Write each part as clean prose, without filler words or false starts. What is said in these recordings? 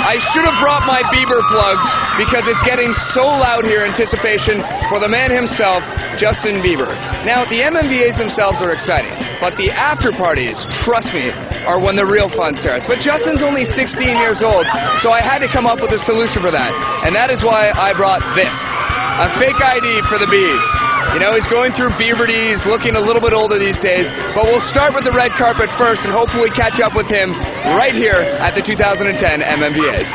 I should have brought my Bieber plugs because it's getting so loud here in anticipation for the man himself, Justin Bieber. Now, the MMVAs themselves are exciting, but the after parties, trust me, are when the real fun starts. But Justin's only 16 years old, so I had to come up with a solution for that. And that is why I brought this. A fake ID for the Biebs. You know, he's going through puberty, looking a little bit older these days, but we'll start with the red carpet first and hopefully catch up with him right here at the 2010 MMVAs.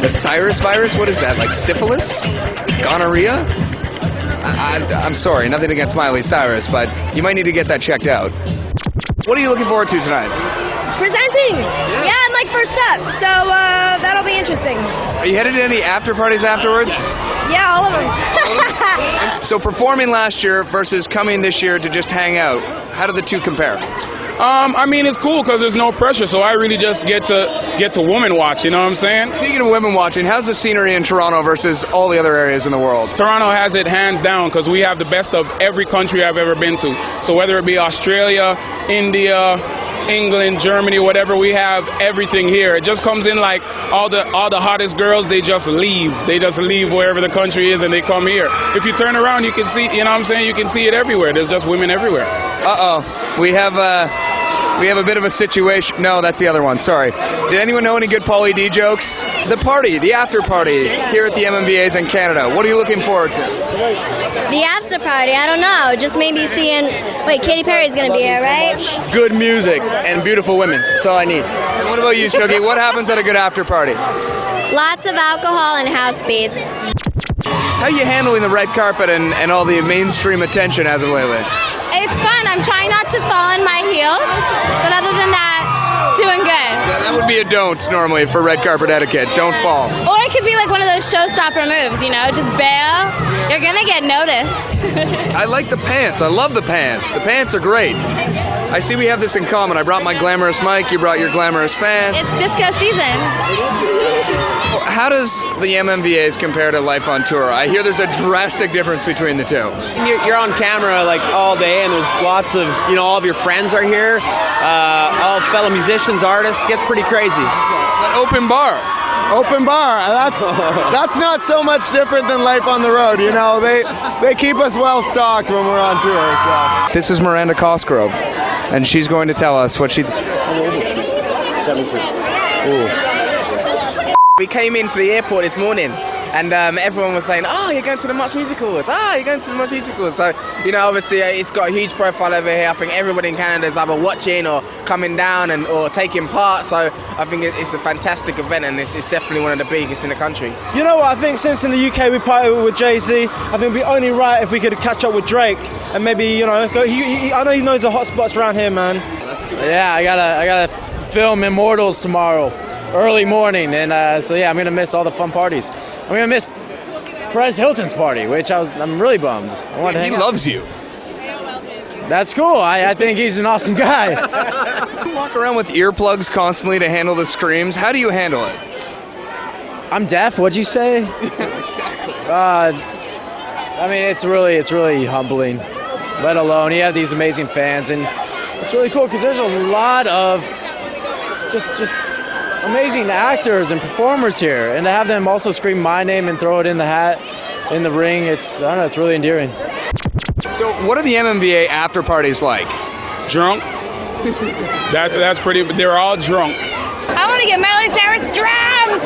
The Cyrus virus? What is that? Like syphilis? Gonorrhea? I'm sorry, nothing against Miley Cyrus, but you might need to get that checked out. What are you looking forward to tonight? Presenting! Yeah, I'm like first up, so that'll be interesting. Are you headed to any after parties afterwards? Yeah, all of them. So performing last year versus coming this year to just hang out, how do the two compare? I mean, it's cool because there's no pressure, so I really just get to women watch, you know what I'm saying? Speaking of women watching, how's the scenery in Toronto versus all the other areas in the world? Toronto has it hands down because we have the best of every country I've ever been to. So whether it be Australia, India, England, Germany, whatever, we have everything here. It just comes in like all the hottest girls, they just leave. They just leave wherever the country is and they come here. If you turn around, you can see, you know what I'm saying? You can see it everywhere. There's just women everywhere. Uh-oh. We have a bit of a situation. No, that's the other one. Sorry. Did anyone know any good Pauly D jokes? The party, the after party here at the MMVAs in Canada. What are you looking forward to? The after party, I don't know. Just maybe seeing. Wait, Katy Perry's gonna be here, right? Good music and beautiful women. That's all I need. And what about you, Shuggy? What happens at a good after party? Lots of alcohol and house beats. How are you handling the red carpet and all the mainstream attention as of lately? It's fun. I'm trying not to fall in my heels, but other than that, doing good. Yeah, that would be a don't normally for red carpet etiquette. Don't fall. Or it could be like one of those showstopper moves, you know, just bail. You're gonna get noticed. I like the pants. I love the pants. The pants are great. I see we have this in common. I brought my glamorous mic. You brought your glamorous pants. It's disco season. How does the MMVAs compare to life on tour? I hear there's a drastic difference between the two. You're on camera like all day, and there's lots of, you know, all of your friends are here, all fellow musicians, artists. Gets pretty crazy. An open bar. Open bar. That's not so much different than life on the road. You know, they keep us well stocked when we're on tour. So. This is Miranda Cosgrove, and she's going to tell us what she. 17. Ooh. We came into the airport this morning and everyone was saying, oh, you're going to the Much Music Awards, you're going to the Much Music Awards. So, you know, obviously it's got a huge profile over here. I think everybody in Canada is either watching or coming down or taking part. So I think it's a fantastic event and it's definitely one of the biggest in the country. You know what, I think since in the UK we partnered with Jay-Z, I think it would be only right if we could catch up with Drake and maybe, you know, go. I know he knows the hot spots around here, man. Yeah, I gotta film Immortals tomorrow. Early morning, and so yeah, I'm gonna miss all the fun parties. I'm gonna miss Perez Hilton's party, which I'm really bummed. I wanted to hang out. He loves you. That's cool. I think he's an awesome guy. You walk around with earplugs constantly to handle the screams. How do you handle it? I'm deaf. What'd you say? Exactly. I mean, it's really humbling. Let alone you have these amazing fans, and it's really cool because there's a lot of just amazing actors and performers here, and to have them also scream my name and throw it in the hat, in the ring, I don't know, it's really endearing. So what are the MMVA after parties like? Drunk. That's pretty, they're all drunk. I want to get Miley Cyrus drunk!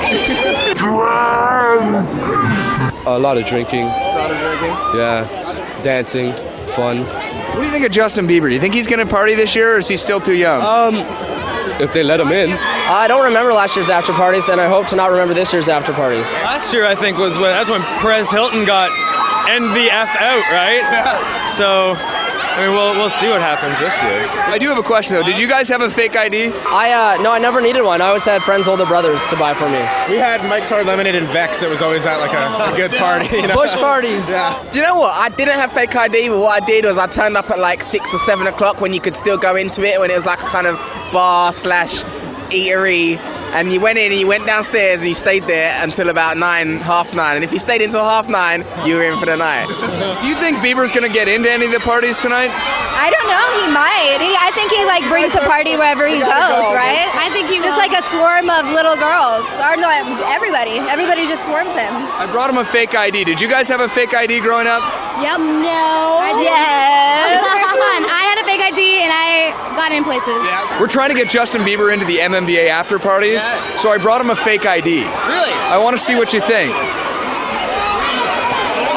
A lot of drinking. A lot of drinking? Yeah, dancing, fun. What do you think of Justin Bieber? You think he's going to party this year, or is he still too young? If they let him in. I don't remember last year's after parties, and I hope to not remember this year's after parties. Last year, I think, that's when Perez Hilton got end the F out, right? Yeah. So I mean, we'll see what happens this year. I do have a question though. Did you guys have a fake ID? No, I never needed one. I always had friends' older brothers to buy for me. We had Mike's Hard Lemonade and Vex. It was always at like a good party. You know? Bush parties. Yeah. Do you know what? I didn't have fake ID, but what I did was I turned up at like 6 or 7 o'clock when you could still go into it, when it was like a kind of bar / eatery, and you went in and you went downstairs and you stayed there until about 9, half 9. And if you stayed until half 9, you were in for the night. Do you think Bieber's gonna get into any of the parties tonight? I don't know. He might. I think he like brings the party wherever he goes, right? I think he just will. like a swarm of little girls, or no, everybody. Everybody just swarms him. I brought him a fake ID. Did you guys have a fake ID growing up? Yep. No. Yes. I had a fake ID and I got in places. We're trying to get Justin Bieber into the MMVA after parties, so I brought him a fake ID. Really? I want to see what you think.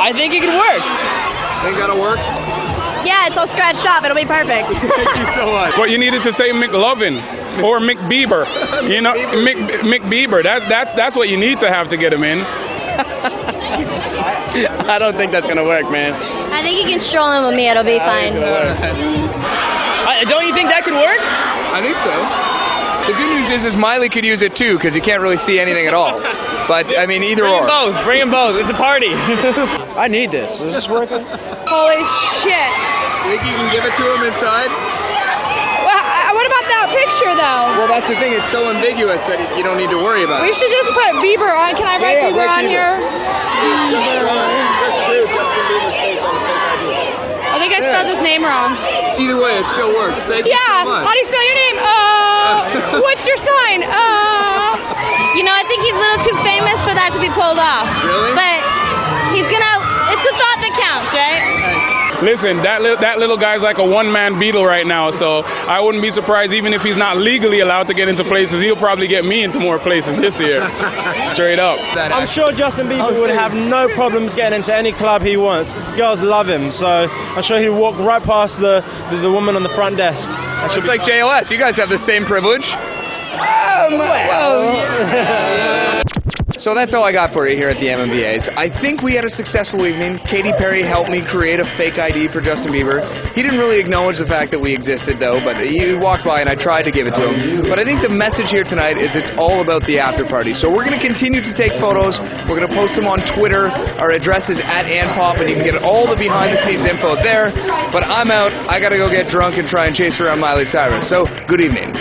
I think it could work. Think that'll work? Yeah, it's all scratched off. It'll be perfect. Thank you so much. But you needed to say McLovin or McBieber. You know, McBieber. That's what you need to have to get him in. I don't think that's gonna work, man. I think you can stroll in with me. It'll be fine. Don't you think that could work? I think so. The good news is Miley could use it too, because you can't really see anything at all. But I mean, either or. Bring them both. It's a party. I need this. Is this working? Holy shit. You think you can give it to him inside? What about that picture though? Well, that's the thing. It's so ambiguous that you don't need to worry about it. We should just put Bieber on. Can I write Bieber on here? I think I spelled his name wrong. Either way, it still works. Thank you so much. How do you spell your name? What's your sign? You know, I think he's a little too famous for that to be pulled off. Really? But he's gonna. It's the thought that counts, right? Listen, that little guy's like a one-man Beatle right now, so I wouldn't be surprised even if he's not legally allowed to get into places. He'll probably get me into more places this year. Straight up. I'm sure Justin Bieber would have no problems getting into any club he wants. Girls love him, so I'm sure he'll walk right past the woman on the front desk. It's like JLS. You guys have the same privilege. So that's all I got for you here at the MMVAs. I think we had a successful evening. Katy Perry helped me create a fake ID for Justin Bieber. He didn't really acknowledge the fact that we existed, though, but he walked by and I tried to give it to him. But I think the message here tonight is it's all about the after party. So we're going to continue to take photos. We're going to post them on Twitter. Our address is @AnPop, and you can get all the behind-the-scenes info there. But I'm out. I got to go get drunk and try and chase around Miley Cyrus. So good evening.